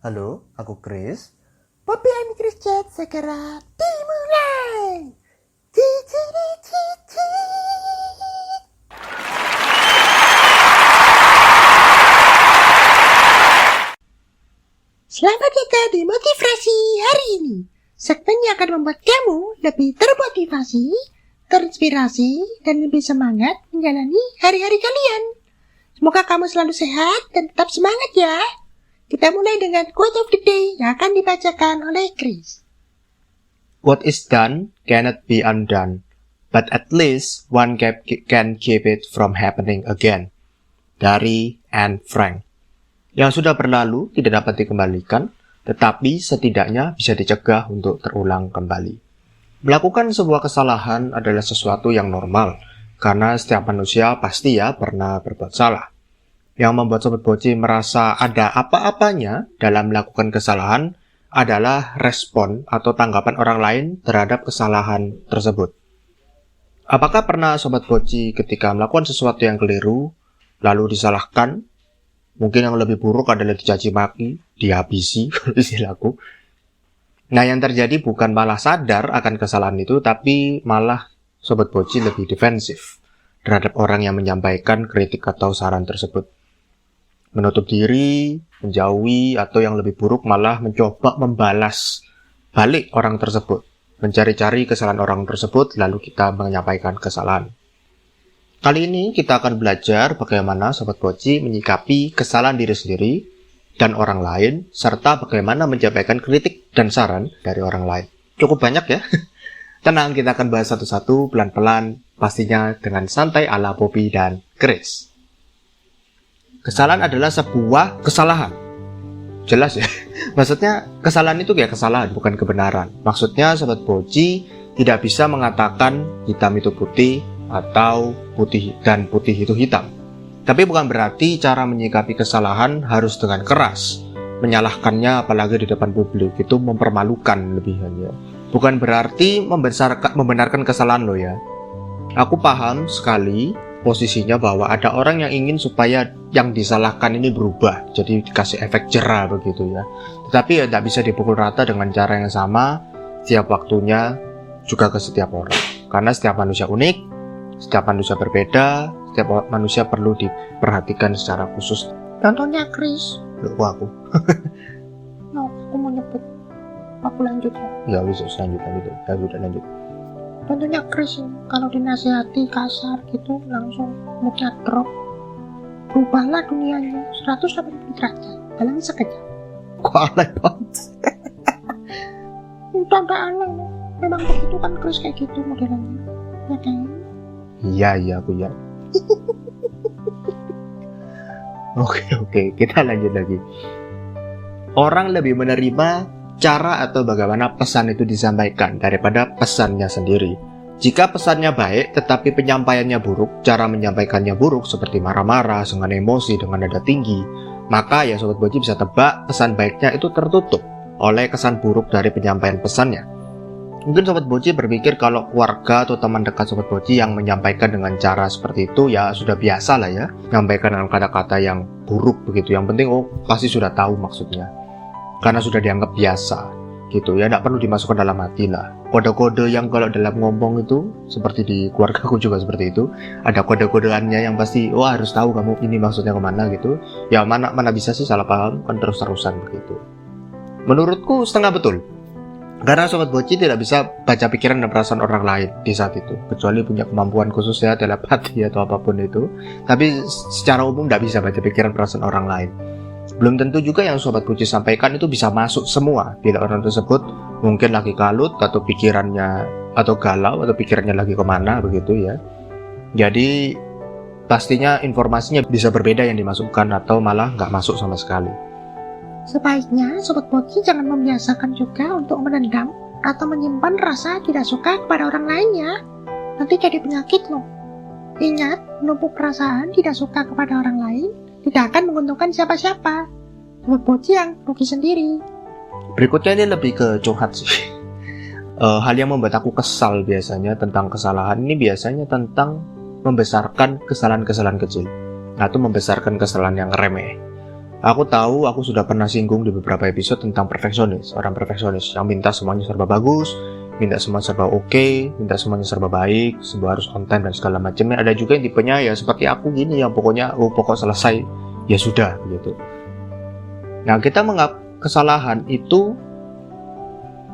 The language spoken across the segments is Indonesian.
Halo, aku Chris. Poppy and Chris Chat segera dimulai. Ci. Selamat datang di motivasi hari ini. Segmen yang akan membuat kamu lebih termotivasi, terinspirasi, dan lebih semangat menjalani hari-hari kalian. Semoga kamu selalu sehat dan tetap semangat ya. Kita mulai dengan quote of the day yang akan dibacakan oleh Chris. What is done cannot be undone, but at least one can keep it from happening again. Dari Anne Frank. Yang sudah berlalu tidak dapat dikembalikan, tetapi setidaknya bisa dicegah untuk terulang kembali. Melakukan sebuah kesalahan adalah sesuatu yang normal, karena setiap manusia pasti pernah berbuat salah. Yang membuat Sobat Boci merasa ada apa-apanya dalam melakukan kesalahan adalah respon atau tanggapan orang lain terhadap kesalahan tersebut. Apakah pernah Sobat Boci ketika melakukan sesuatu yang keliru, lalu disalahkan? Mungkin yang lebih buruk adalah dicaci maki, dihabisi, kalau istilahku. Nah, yang terjadi bukan malah sadar akan kesalahan itu, tapi malah Sobat Boci lebih defensif terhadap orang yang menyampaikan kritik atau saran tersebut. Menutup diri, menjauhi, atau yang lebih buruk malah mencoba membalas balik orang tersebut. Mencari-cari kesalahan orang tersebut, lalu kita menyampaikan kesalahan. Kali ini kita akan belajar bagaimana Sobat Boci menyikapi kesalahan diri sendiri dan orang lain, serta bagaimana menyampaikan kritik dan saran dari orang lain. Cukup banyak ya. Tenang, kita akan bahas satu-satu, pelan-pelan, pastinya dengan santai ala Poppy dan Chris. Kesalahan adalah sebuah kesalahan. Jelas ya? Maksudnya kesalahan itu kayak kesalahan, bukan kebenaran. Maksudnya Sobat Boci tidak bisa mengatakan hitam itu putih atau putih itu hitam. Tapi bukan berarti cara menyikapi kesalahan harus dengan keras. Menyalahkannya apalagi di depan publik itu mempermalukan lebihannya. Bukan berarti membenarkan kesalahan lo ya. Aku paham sekali posisinya bahwa ada orang yang ingin supaya yang disalahkan ini berubah, jadi dikasih efek jera begitu ya. Tetapi tidak bisa dipukul rata dengan cara yang sama setiap waktunya juga ke setiap orang. Karena setiap manusia unik, setiap manusia berbeda, setiap manusia perlu diperhatikan secara khusus. Contohnya Chris. Loh, aku. Aku mau nyebut. Aku lanjut ya. Ya bisa lanjut. Ya sudah lanjut. Contohnya Chris, kalau dinasihati kasar gitu langsung moodnya drop. Berubahlah dunianya 180 derajat dalam sekejap. Kok alay banget? Contoh alay. Memang begitu kan Chris, kayak gitu modelannya. Ya kan? Iya aku ya. Oke, kita lanjut lagi. Orang lebih menerima cara atau bagaimana pesan itu disampaikan daripada pesannya sendiri. Jika pesannya baik tetapi penyampaiannya buruk, cara menyampaikannya buruk seperti marah-marah, dengan emosi, dengan nada tinggi, maka ya Sobat Boci bisa tebak pesan baiknya itu tertutup oleh kesan buruk dari penyampaian pesannya. Mungkin Sobat Boci berpikir kalau keluarga atau teman dekat Sobat Boci yang menyampaikan dengan cara seperti itu ya sudah biasa lah ya, menyampaikan dengan kata-kata yang buruk begitu. Yang penting pasti sudah tahu maksudnya, karena sudah dianggap biasa gitu ya, tidak perlu dimasukkan dalam hati lah. Kode-kode yang kalau dalam ngomong itu seperti di keluargaku juga seperti itu, ada kode-kodeannya yang pasti harus tahu kamu ini maksudnya kemana gitu ya. Mana bisa sih salah paham kan terus-terusan begitu. Menurutku setengah betul, karena Sobat Boci tidak bisa baca pikiran dan perasaan orang lain di saat itu, kecuali punya kemampuan khusus ya, telepati atau apapun itu. Tapi secara umum tidak bisa baca pikiran perasaan orang lain. Belum tentu juga yang Sobat Boci sampaikan itu bisa masuk semua bila orang tersebut mungkin lagi kalut atau pikirannya atau galau atau pikirannya lagi kemana begitu ya. Jadi pastinya informasinya bisa berbeda yang dimasukkan atau malah nggak masuk sama sekali. Sebaiknya Sobat Boci jangan membiasakan juga untuk menendam atau menyimpan rasa tidak suka kepada orang lain ya. Nanti jadi penyakit loh. Ingat, menumpuk perasaan tidak suka kepada orang lain tidak akan menguntungkan siapa-siapa. Sobat Boci yang rugi sendiri. Berikutnya ini lebih ke curhat sih. Hal yang membuat aku kesal biasanya tentang kesalahan ini biasanya tentang membesarkan kesalahan-kesalahan kecil atau membesarkan kesalahan yang remeh. Aku tahu aku sudah pernah singgung di beberapa episode tentang perfeksionis, orang perfeksionis yang minta semuanya serba bagus, minta semua serba oke, minta semuanya serba baik, semua harus on time dan segala macamnya. Ada juga yang tipenya ya seperti aku gini, yang pokoknya pokok selesai ya sudah gitu. Nah, kita menganggap kesalahan itu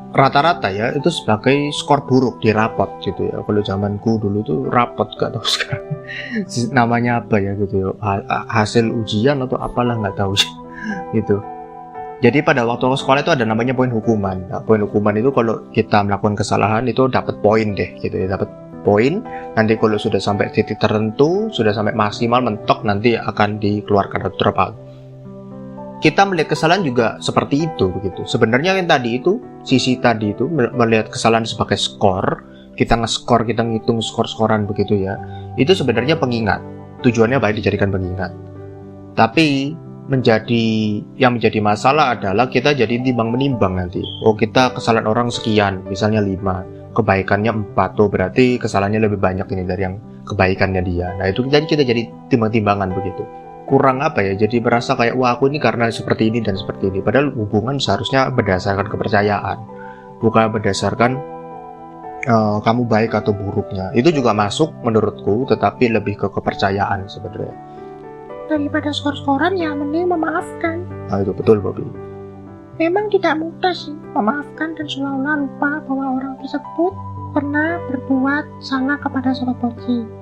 rata-rata ya itu sebagai skor buruk di rapot gitu ya. Kalau zamanku dulu tuh rapot, gak tahu sekarang namanya apa ya gitu ya, hasil ujian atau apalah nggak tahu gitu. Jadi pada waktu sekolah itu ada namanya poin hukuman. Nah, poin hukuman itu kalau kita melakukan kesalahan itu dapat poin deh gitu ya, dapat poin. Nanti kalau sudah sampai titik tertentu, sudah sampai maksimal mentok, nanti akan dikeluarkan atau drop out. Kita melihat kesalahan juga seperti itu begitu. Sebenarnya yang tadi itu, sisi tadi itu melihat kesalahan sebagai skor, kita nge-skor, kita ngitung skor-skoran begitu ya. Itu sebenarnya pengingat. Tujuannya baik dijadikan pengingat. Tapi yang menjadi masalah adalah kita jadi timbang-menimbang nanti. Oh, kita kesalahan orang sekian, misalnya 5, kebaikannya 4, oh berarti kesalahannya lebih banyak ini dari yang kebaikannya dia. Nah, itu jadi kita jadi timbang-timbangan begitu. Kurang apa ya, jadi berasa kayak wah aku ini karena seperti ini dan seperti ini, padahal hubungan seharusnya berdasarkan kepercayaan, bukan berdasarkan kamu baik atau buruknya. Itu juga masuk menurutku, tetapi lebih ke kepercayaan sebenarnya. Daripada skor-skoran ya mending memaafkan. Nah, itu betul Bobby. Memang tidak mudah sih memaafkan dan seolah-olah lupa bahwa orang tersebut pernah berbuat salah kepada Sobat Boci.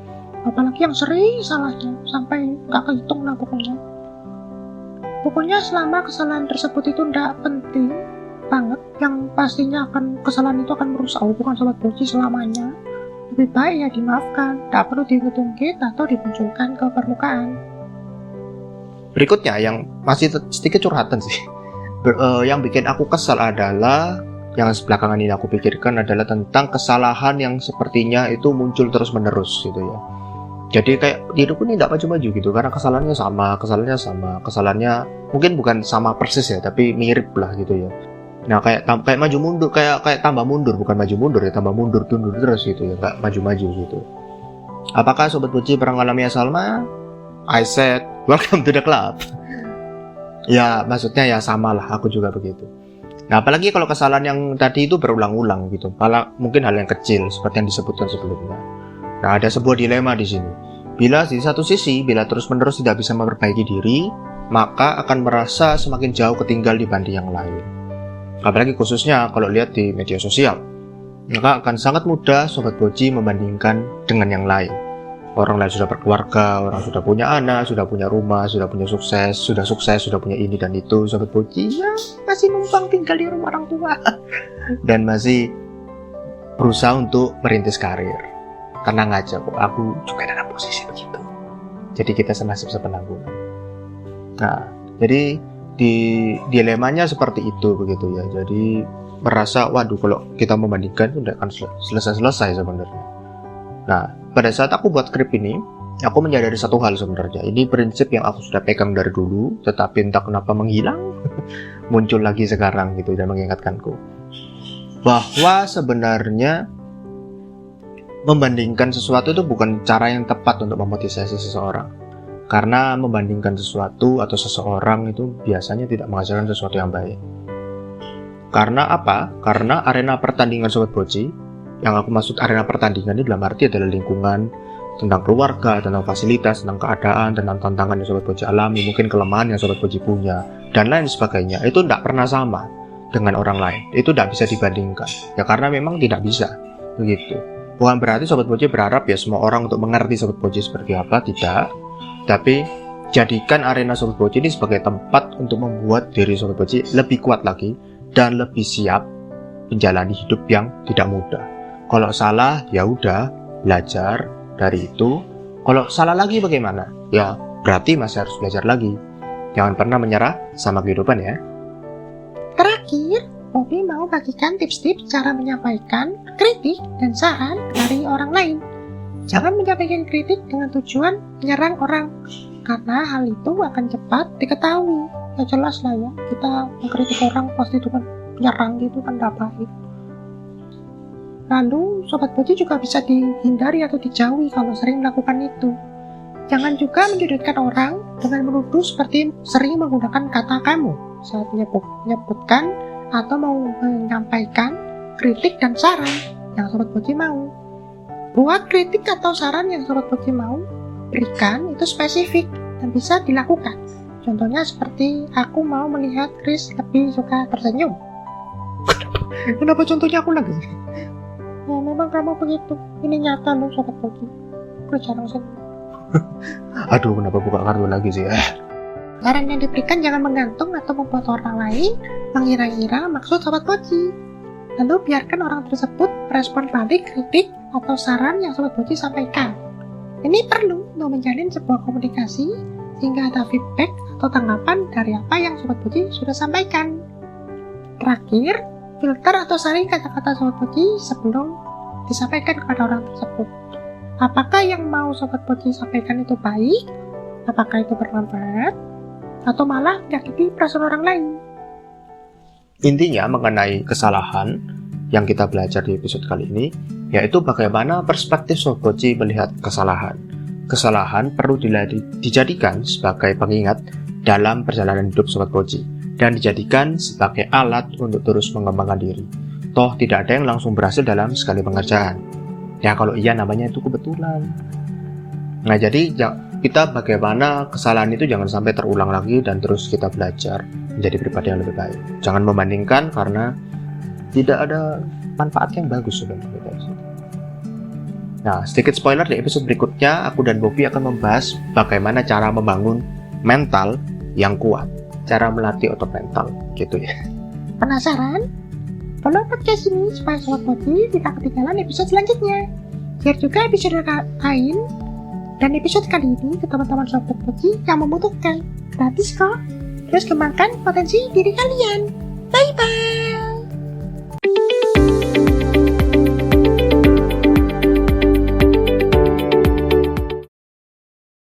Apalagi yang sering salahnya, sampai nggak kehitung lah pokoknya. Pokoknya selama kesalahan tersebut itu tidak penting banget, yang pastinya kesalahan itu akan merusak hubungan Sobat Boci selamanya, lebih baik ya dimaafkan, tak perlu diungkit atau dimunculkan ke permukaan. Berikutnya yang masih sedikit curhatan sih, yang bikin aku kesal adalah yang belakangan ini aku pikirkan adalah tentang kesalahan yang sepertinya itu muncul terus menerus gitu ya. Jadi kayak hidupku ini tidak maju-maju gitu, karena kesalahannya mungkin bukan sama persis ya, tapi mirip lah gitu ya. Nah kayak maju mundur, kayak tambah mundur, bukan maju mundur ya, tambah mundur terus gitu ya, nggak maju-maju gitu. Apakah Sobat Boci pernah mengalami Salma? I said, welcome to the club. Ya maksudnya ya sama lah, aku juga begitu. Nah apalagi kalau kesalahan yang tadi itu berulang-ulang gitu, malah mungkin hal yang kecil seperti yang disebutkan sebelumnya. Nah, ada sebuah dilema di sini. Bila di satu sisi, bila terus-menerus tidak bisa memperbaiki diri, maka akan merasa semakin jauh ketinggal dibanding yang lain. Apalagi khususnya kalau lihat di media sosial, maka akan sangat mudah Sobat Boci membandingkan dengan yang lain. Orang lain sudah berkeluarga, orang sudah punya anak, sudah punya rumah, sudah punya sukses, sudah punya ini dan itu. Sobat Boci ya masih numpang tinggal di rumah orang tua dan masih berusaha untuk merintis karir. Tenang aja kok, aku juga dalam posisi begitu. Jadi kita senasib sepenanggungan. Nah, jadi dilemanya seperti itu begitu ya. Jadi merasa waduh kalau kita membandingkan itu tidak akan selesai sebenarnya. Nah, pada saat aku buat skrip ini, aku menyadari satu hal sebenarnya. Ini prinsip yang aku sudah pegang dari dulu, tetapi entah kenapa menghilang, muncul lagi sekarang gitu dan mengingatkanku bahwa sebenarnya membandingkan sesuatu itu bukan cara yang tepat untuk memotivasi seseorang. Karena membandingkan sesuatu atau seseorang itu biasanya tidak menghasilkan sesuatu yang baik. Karena apa? Karena arena pertandingan Sobat Boci, yang aku maksud arena pertandingan ini dalam arti adalah lingkungan, tentang keluarga, tentang fasilitas, tentang keadaan, tentang tantangan yang Sobat Boci alami, mungkin kelemahan yang Sobat Boci punya, dan lain sebagainya. Itu tidak pernah sama dengan orang lain. Itu tidak bisa dibandingkan. Ya karena memang tidak bisa. Begitu. Bukan berarti Sobat Boci berharap ya semua orang untuk mengerti Sobat Boci seperti apa, tidak. Tapi jadikan arena Sobat Boci ini sebagai tempat untuk membuat diri Sobat Boci lebih kuat lagi dan lebih siap menjalani hidup yang tidak mudah. Kalau salah ya udah, belajar dari itu. Kalau salah lagi bagaimana? Ya berarti masih harus belajar lagi. Jangan pernah menyerah sama kehidupan ya. Terakhir, Bobby mau bagikan tips-tips cara menyampaikan kritik dan saran dari orang lain. Jangan menyampaikan kritik dengan tujuan menyerang orang, karena hal itu akan cepat diketahui. Ya jelas lah ya, kita mengkritik orang pasti itu kan menyerang gitu kan tidak baik. Lalu Sobat Boci juga bisa dihindari atau dijauhi kalau sering melakukan itu. Jangan juga menjudutkan orang dengan menuduh seperti sering menggunakan kata kamu saat menyebutkan atau mau menyampaikan kritik dan saran yang Sobat Poci mau. Buat kritik atau saran yang Sobat Poci mau berikan itu spesifik dan bisa dilakukan. Contohnya seperti aku mau melihat Chris lebih suka tersenyum. Kenapa contohnya aku lagi? Ya memang kamu begitu. Ini nyata loh Sobat Poci. Aku jarang senyum. Aduh, kenapa buka kartu lagi sih ya? Saran yang diberikan jangan menggantung atau membuat orang lain mengira-ngira maksud Sobat Poci. Lalu biarkan orang tersebut merespon balik kritik atau saran yang Sobat Poci sampaikan. Ini perlu untuk menjalin sebuah komunikasi sehingga ada feedback atau tanggapan dari apa yang Sobat Poci sudah sampaikan. Terakhir, filter atau saring kata-kata Sobat Poci sebelum disampaikan kepada orang tersebut. Apakah yang mau Sobat Poci sampaikan itu baik? Apakah itu bermanfaat? Atau malah menyakiti perasaan orang lain? Intinya mengenai kesalahan yang kita belajar di episode kali ini, yaitu bagaimana perspektif Sobat Poci melihat kesalahan. Kesalahan perlu dijadikan sebagai pengingat dalam perjalanan hidup Sobat Poci dan dijadikan sebagai alat untuk terus mengembangkan diri. Toh tidak ada yang langsung berhasil dalam sekali pengerjaan. Ya kalau iya namanya itu kebetulan. Nah jadi kita bagaimana kesalahan itu jangan sampai terulang lagi dan terus kita belajar menjadi pribadi yang lebih baik. Jangan membandingkan karena tidak ada manfaat yang bagus sebenarnya. Nah, sedikit spoiler di episode berikutnya, aku dan Bobby akan membahas bagaimana cara membangun mental yang kuat, cara melatih otot mental, gitu ya. Penasaran? Follow podcast ini supaya Sobat Poci tidak ketinggalan episode selanjutnya. Share juga episode lain dan episode kali ini ke teman-teman Sobat Poci yang membutuhkan. Gratis kok. Terus kembangkan potensi diri kalian. Bye-bye!